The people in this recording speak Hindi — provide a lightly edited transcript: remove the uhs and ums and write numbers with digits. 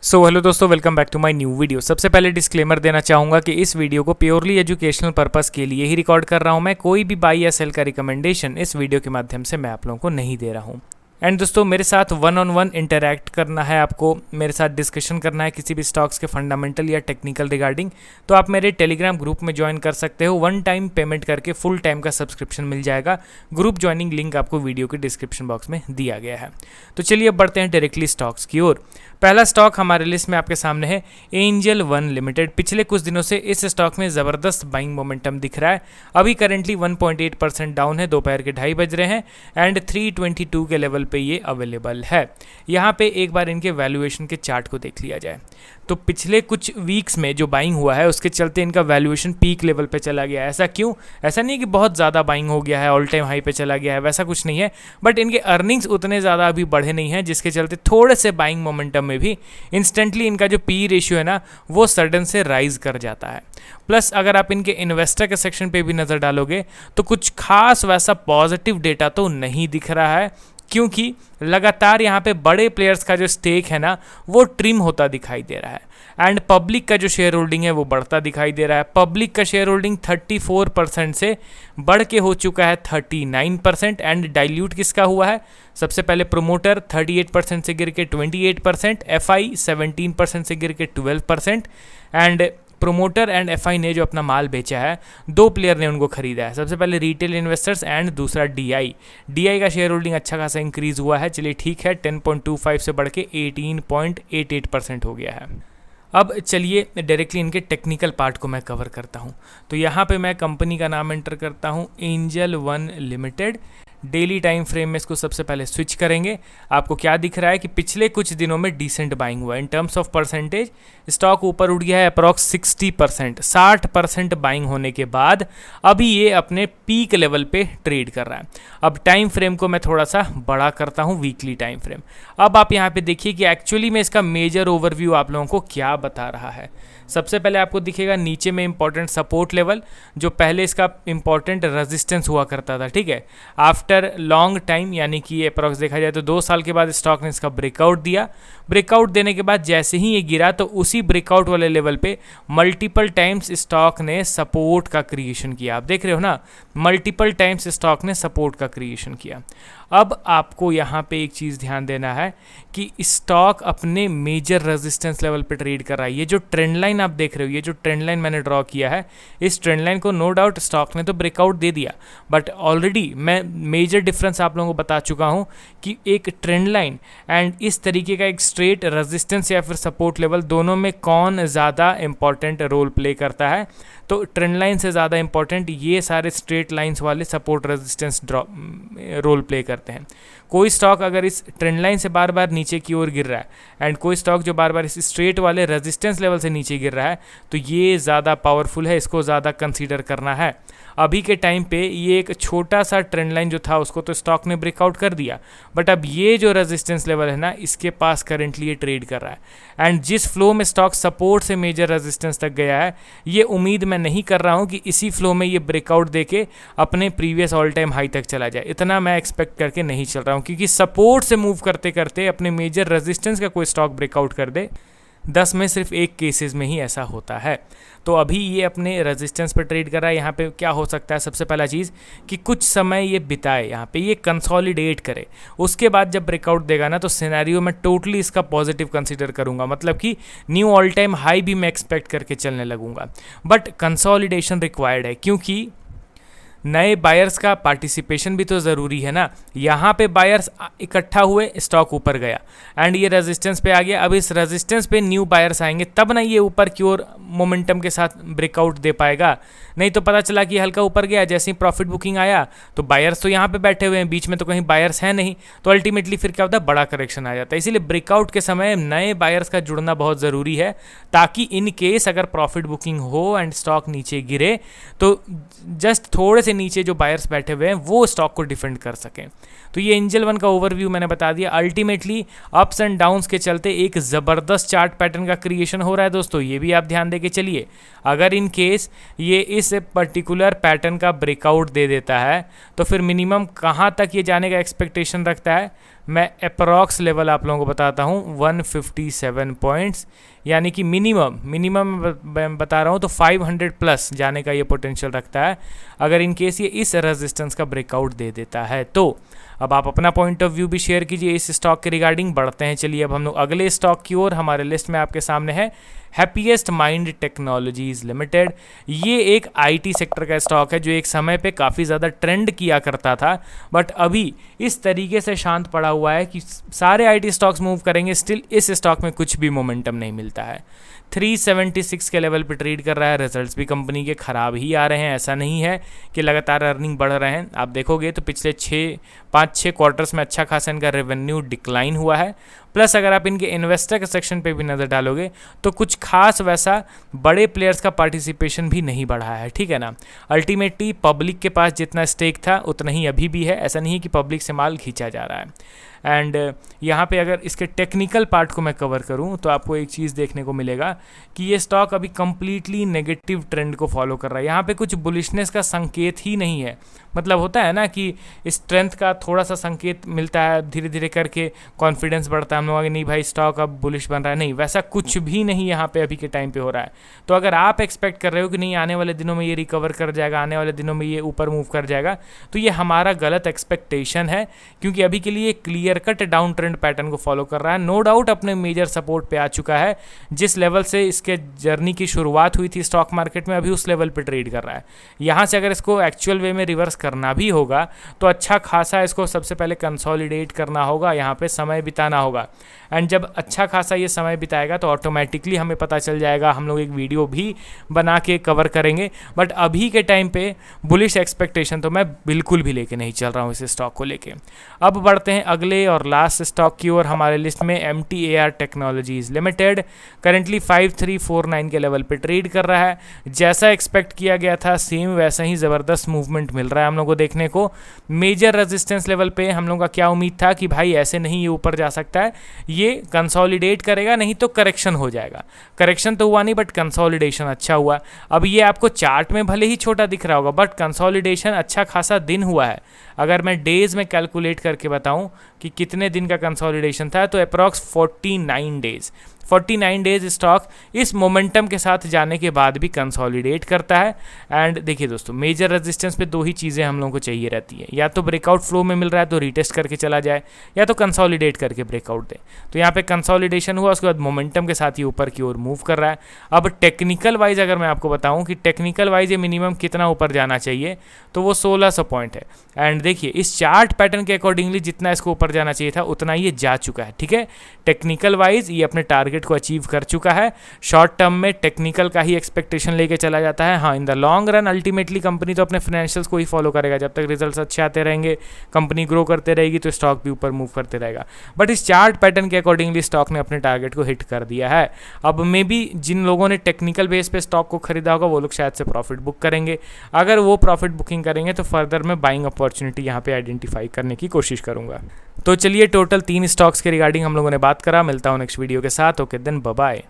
हेलो दोस्तों, welcome back to my new video. सबसे पहले डिस्क्लेमर देना चाहूँगा कि इस वीडियो को प्योरली एजुकेशनल पर्पस के लिए ही रिकॉर्ड कर रहा हूँ। मैं कोई भी बाई या सेल का रिकमेंडेशन इस वीडियो के माध्यम से मैं आप लोगों को नहीं दे रहा हूँ। एंड दोस्तों, मेरे साथ वन ऑन वन इंटरैक्ट करना है, आपको मेरे साथ डिस्कशन करना है किसी भी स्टॉक्स के फंडामेंटल या टेक्निकल रिगार्डिंग, तो आप मेरे टेलीग्राम ग्रुप में ज्वाइन कर सकते हो। वन टाइम पेमेंट करके फुल टाइम का सब्सक्रिप्शन मिल जाएगा। ग्रुप ज्वाइनिंग लिंक आपको वीडियो के डिस्क्रिप्शन बॉक्स में दिया गया है। तो चलिए अब बढ़ते हैं डायरेक्टली स्टॉक्स की ओर। पहला स्टॉक हमारे लिस्ट में आपके सामने है एंजल वन लिमिटेड। पिछले कुछ दिनों से इस स्टॉक में ज़बरदस्त बाइंग मोमेंटम दिख रहा है। अभी करेंटली 1.8% डाउन है, दोपहर के 2:30 बज रहे हैं एंड 322 के लेवल पे ये अवेलेबल है। यहाँ पे एक बार इनके वैल्यूएशन के चार्ट को देख लिया जाए तो पिछले कुछ वीक्स में जो बाइंग हुआ है उसके चलते इनका वैल्यूएशन पीक लेवल पे चला गया है। ऐसा क्यों? ऐसा नहीं कि बहुत ज़्यादा बाइंग हो गया है, ऑल टाइम हाई पे चला गया है, वैसा कुछ नहीं है, बट इनके अर्निंग्स उतने ज़्यादा अभी बढ़े नहीं हैं, जिसके चलते थोड़े से बाइंग मोमेंटम में भी इंस्टेंटली इनका जो पी रेशियो है ना वो सडन से राइज कर जाता है। प्लस अगर आप इनके इन्वेस्टर के सेक्शन पे भी नज़र डालोगे तो कुछ खास वैसा पॉजिटिव डेटा तो नहीं दिख रहा है, क्योंकि लगातार यहाँ पे बड़े प्लेयर्स का जो स्टेक है ना वो ट्रिम होता दिखाई दे रहा है एंड पब्लिक का जो शेयर होल्डिंग है वो बढ़ता दिखाई दे रहा है। पब्लिक का शेयर होल्डिंग 34% से बढ़ के हो चुका है 39% एंड डाइल्यूट किसका हुआ है? सबसे पहले प्रोमोटर 38% से गिर के 28%, एफआई 17% से गिर के 12% एंड प्रोमोटर एंड एफआई ने जो अपना माल बेचा है, दो प्लेयर ने उनको खरीदा है। सबसे पहले रिटेल इन्वेस्टर्स एंड दूसरा डीआई का शेयर होल्डिंग अच्छा खासा इंक्रीज हुआ है। चलिए ठीक है, 10.25 से बढ़ के 18.88% हो गया है। अब चलिए डायरेक्टली इनके टेक्निकल पार्ट को मैं कवर करता हूं। तो यहाँ पे मैं कंपनी का नाम एंटर करता हूं, angel one limited. Daily time frame में इसको सबसे पहले स्विच करेंगे। आपको क्या दिख रहा है कि पिछले कुछ दिनों में डिसेंट बाइंग हुआ है। In terms of percentage stock ऊपर उठ गया है अप्रॉक्स 60%, 60% बाइंग होने के बाद अभी ये अपने पीक लेवल पे ट्रेड कर रहा है। अब टाइम फ्रेम को मैं थोड़ा सा बड़ा करता हूँ, वीकली टाइम फ्रेम। अब आप यहाँ पे देखिए कि एक्चुअली में इसका मेजर ओवरव्यू आप लोगों को क्या बता रहा है। सबसे पहले आपको दिखेगा नीचे में इंपॉर्टेंट सपोर्ट लेवल, जो पहले इसका इंपॉर्टेंट रेजिस्टेंस हुआ करता था, ठीक है। आफ्टर लॉन्ग टाइम, यानी कि अप्रॉक्स देखा जाए तो 2 साल के बाद स्टॉक ने इसका ब्रेकआउट दिया। ब्रेकआउट देने के बाद जैसे ही ये गिरा तो उसी ब्रेकआउट वाले लेवल पे मल्टीपल टाइम्स स्टॉक ने सपोर्ट का क्रिएशन किया। आप देख रहे हो ना, मल्टीपल टाइम्स स्टॉक ने सपोर्ट का क्रिएशन किया। अब आपको यहाँ पे एक चीज़ ध्यान देना है कि स्टॉक अपने मेजर रेजिस्टेंस लेवल पे ट्रेड कर रहा है। ये जो ट्रेंड लाइन आप देख रहे हो, ये जो ट्रेंड लाइन मैंने ड्रॉ किया है, इस ट्रेंड लाइन को नो डाउट स्टॉक ने तो ब्रेकआउट दे दिया, बट ऑलरेडी मैं मेजर डिफरेंस आप लोगों को बता चुका हूँ कि एक ट्रेंड लाइन एंड इस तरीके का एक स्ट्रेट रेजिस्टेंस या फिर सपोर्ट लेवल, दोनों में कौन ज़्यादा इंपॉर्टेंट रोल प्ले करता है। तो ट्रेंड लाइन से ज़्यादा इंपॉर्टेंट ये सारे स्ट्रेट लाइंस वाले सपोर्ट रेजिस्टेंस रोल प्ले करते हैं। कोई स्टॉक अगर इस ट्रेंड लाइन से बार बार नीचे की ओर गिर रहा है एंड कोई स्टॉक जो बार बार इस स्ट्रेट वाले रेजिस्टेंस लेवल से नीचे गिर रहा है, तो ये ज़्यादा पावरफुल है, इसको ज़्यादा कंसीडर करना है। अभी के टाइम पे ये एक छोटा सा ट्रेंड लाइन जो था उसको तो स्टॉक ने ब्रेकआउट कर दिया, बट अब ये जो रेजिस्टेंस लेवल है ना, इसके पास करेंटली ये ट्रेड कर रहा है एंड जिस फ्लो में स्टॉक सपोर्ट से मेजर रेजिस्टेंस तक गया है, ये उम्मीद मैं नहीं कर रहा हूँ कि इसी फ्लो में ये ब्रेकआउट देके अपने प्रीवियस ऑल टाइम हाई तक चला जाए। इतना मैं एक्सपेक्ट करके नहीं चल रहा हूँ, क्योंकि सपोर्ट से मूव करते करते अपने मेजर रेजिस्टेंस का कोई स्टॉक ब्रेकआउट कर दे, 10 में सिर्फ 1 केसेस में ही ऐसा होता है। तो अभी ये अपने रेजिस्टेंस पर ट्रेड कर रहा है। यहाँ पे क्या हो सकता है? सबसे पहला चीज़ कि कुछ समय ये बिताए, यहाँ पे ये कंसोलिडेट करे, उसके बाद जब ब्रेकआउट देगा ना तो सिनेरियो में टोटली इसका पॉजिटिव कंसीडर करूँगा, मतलब कि न्यू ऑल टाइम हाई भी मैं एक्सपेक्ट करके चलने लगूंगा। बट कंसोलिडेशन रिक्वायर्ड है, क्योंकि नए बायर्स का पार्टिसिपेशन भी तो ज़रूरी है ना। यहाँ पे बायर्स इकट्ठा हुए, स्टॉक ऊपर गया एंड ये रेजिस्टेंस पे आ गया। अब इस रेजिस्टेंस पे न्यू बायर्स आएंगे तब ना ये ऊपर की ओर मोमेंटम के साथ ब्रेकआउट दे पाएगा। नहीं तो पता चला कि हल्का ऊपर गया, जैसे ही प्रॉफिट बुकिंग आया तो बायर्स तो यहाँ पे बैठे हुए हैं, बीच में तो कहीं बायर्स हैं नहीं, तो अल्टीमेटली फिर क्या होता है, बड़ा करेक्शन आ जाता है। इसीलिए ब्रेकआउट के समय नए बायर्स का जुड़ना बहुत ज़रूरी है, ताकि इन केस अगर प्रॉफिट बुकिंग हो एंड स्टॉक नीचे गिरे तो जस्ट थोड़े से नीचे जो बायर्स बैठे हुए हैं वो स्टॉक को डिफेंड कर सकें। तो ये एंजल वन का ओवरव्यू मैंने बता दिया। अल्टीमेटली अप्स एंड डाउन्स के चलते एक ज़बरदस्त चार्ट पैटर्न का क्रिएशन हो रहा है दोस्तों, ये भी आप ध्यान दे के चलिए। अगर इन केस ये इस पर्टिकुलर पैटर्न का ब्रेकआउट दे देता है तो फिर मिनिमम कहाँ तक ये जाने का एक्सपेक्टेशन रखता है, मैं अप्रॉक्स लेवल आप लोगों को बताता हूँ 157 पॉइंट्स, यानी कि मिनिमम मैं बता रहा हूँ तो 500 प्लस जाने का ये पोटेंशियल रखता है अगर इन केस ये इस रेजिस्टेंस का ब्रेकआउट दे देता है तो। अब आप अपना पॉइंट ऑफ व्यू भी शेयर कीजिए इस स्टॉक के रिगार्डिंग। बढ़ते हैं चलिए अब हम लोग अगले स्टॉक की ओर। हमारे लिस्ट में आपके सामने है हैप्पीएस्ट माइंड टेक्नोलॉजीज लिमिटेड। ये एक आईटी सेक्टर का स्टॉक है जो एक समय पे काफ़ी ज़्यादा ट्रेंड किया करता था, बट अभी इस तरीके से शांत पड़ा हुआ है कि सारे आईटी स्टॉक्स मूव करेंगे, स्टिल इस स्टॉक में कुछ भी मोमेंटम नहीं मिलता है। 376 के लेवल पे ट्रेड कर रहा है। रिजल्ट्स भी कंपनी के ख़राब ही आ रहे हैं, ऐसा नहीं है कि लगातार अर्निंग बढ़ रहे हैं। आप देखोगे तो पिछले 5-6 क्वार्टर्स में अच्छा खासा इनका रेवेन्यू डिक्लाइन हुआ है। प्लस अगर आप इनके इन्वेस्टर के सेक्शन पे भी नज़र डालोगे तो कुछ खास वैसा बड़े प्लेयर्स का पार्टिसिपेशन भी नहीं बढ़ा है, ठीक है ना। अल्टीमेटली पब्लिक के पास जितना स्टेक था उतना ही अभी भी है, ऐसा नहीं है कि पब्लिक से माल खींचा जा रहा है। एंड यहाँ पे अगर इसके टेक्निकल पार्ट को मैं कवर करूँ तो आपको एक चीज़ देखने को मिलेगा कि ये स्टॉक अभी कम्प्लीटली नेगेटिव ट्रेंड को फॉलो कर रहा है। यहाँ पे कुछ बुलिशनेस का संकेत ही नहीं है। मतलब होता है ना कि स्ट्रेंथ का थोड़ा सा संकेत मिलता है, धीरे धीरे करके कॉन्फिडेंस बढ़ता है हम लोगों का, नहीं भाई स्टॉक अब बुलिश बन रहा है, नहीं वैसा कुछ भी नहीं यहाँ पे अभी के टाइम पे हो रहा है। तो अगर आप एक्सपेक्ट कर रहे हो कि नहीं आने वाले दिनों में ये रिकवर कर जाएगा, आने वाले दिनों में ये ऊपर मूव कर जाएगा, तो ये हमारा गलत एक्सपेक्टेशन है, क्योंकि अभी के लिए clear cut down trend pattern को फॉलो कर रहा है। नो डाउट अपने मेजर सपोर्ट पे आ चुका है, जिस लेवल से इसके जर्नी की शुरुआत हुई थी स्टॉक मार्केट में, अभी उस लेवल पे ट्रेड कर रहा है। यहाँ से अगर इसको एक्चुअल वे में रिवर्स करना भी होगा तो अच्छा खासा इसको सबसे पहले कंसोलिडेट करना होगा, यहाँ पे समय बिताना होगा। एंड जब अच्छा खासा ये समय बिताएगा तो ऑटोमेटिकली हमें पता चल जाएगा, हम लोग एक वीडियो भी बना के कवर करेंगे। बट अभी के टाइम पे बुलिश एक्सपेक्टेशन तो मैं बिल्कुल भी लेके नहीं चल रहा हूँ इस स्टॉक को लेके। अब बढ़ते हैं अगले और लास्ट स्टॉक की ओर। हमारे लिस्ट में MTAR टेक्नोलॉजीज लिमिटेड करेंटली 5349 के लेवल पे ट्रेड कर रहा है। जैसा एक्सपेक्ट किया गया था सेम वैसा ही ज़बरदस्त मूवमेंट मिल रहा है हम लोग को देखने को। मेजर रेजिस्टेंस लेवल पे हम लोग का क्या उम्मीद था कि भाई ऐसे नहीं ये ऊपर जा सकता है, ये कंसोलिडेट करेगा, नहीं तो करेक्शन हो जाएगा। करेक्शन तो हुआ नहीं बट कंसोलिडेशन अच्छा हुआ। अब ये आपको चार्ट में भले ही छोटा दिख रहा होगा बट कंसोलिडेशन अच्छा खासा दिन हुआ है। अगर मैं डेज़ में कैलकुलेट करके बताऊं कि कितने दिन का कंसोलिडेशन था तो अप्रॉक्स 49 डेज़ 49 डेज स्टॉक इस मोमेंटम के साथ जाने के बाद भी कंसोलिडेट करता है। एंड देखिए दोस्तों, मेजर रेजिस्टेंस पे दो ही चीज़ें हम लोगों को चाहिए रहती है, या तो ब्रेकआउट फ्लो में मिल रहा है तो रीटेस्ट करके चला जाए, या तो कंसोलिडेट करके ब्रेकआउट दे। तो यहाँ पे कंसोलिडेशन हुआ, उसके बाद मोमेंटम के साथ ही ऊपर की ओर मूव कर रहा है। अब टेक्निकल वाइज अगर मैं आपको बताऊँ कि टेक्निकल वाइज ये मिनिमम कितना ऊपर जाना चाहिए तो वो 1600 पॉइंट है। एंड देखिए इस चार्ट पैटर्न के अकॉर्डिंगली जितना इसको ऊपर जाना चाहिए था उतना ये जा चुका है, ठीक है। टेक्निकल वाइज ये अपने टारगेट को अचीव कर चुका है। शॉर्ट टर्म में टेक्निकल का ही एक्सपेक्टेशन लेके चला जाता है। हाँ, in the long run ultimately company तो अपने फाइनेंशियल्स को ही फॉलो करेगा। जब तक रिजल्ट्स अच्छे आते रहेंगे, कंपनी ग्रो करते रहेगी तो स्टॉक भी ऊपर मूव करते रहेगा। बट इस चार्ट पैटर्न के अकॉर्डिंगली स्टॉक ने अपने टारगेट को हिट कर दिया है। अब मे बी जिन लोगों ने टेक्निकल बेस पे स्टॉक को खरीदा होगा वो लोग शायद से प्रॉफिट बुक करेंगे। अगर वो प्रॉफिट बुकिंग करेंगे तो फर्दर मैं बाइंग अपॉर्चुनिटी यहाँ पे आइडेंटिफाई करने की कोशिश करूंगा। तो चलिए टोटल 3 स्टॉक्स के रिगार्डिंग हम लोगों ने बात करा। मिलता हूँ नेक्स्ट वीडियो के साथ। Okay then, bye bye.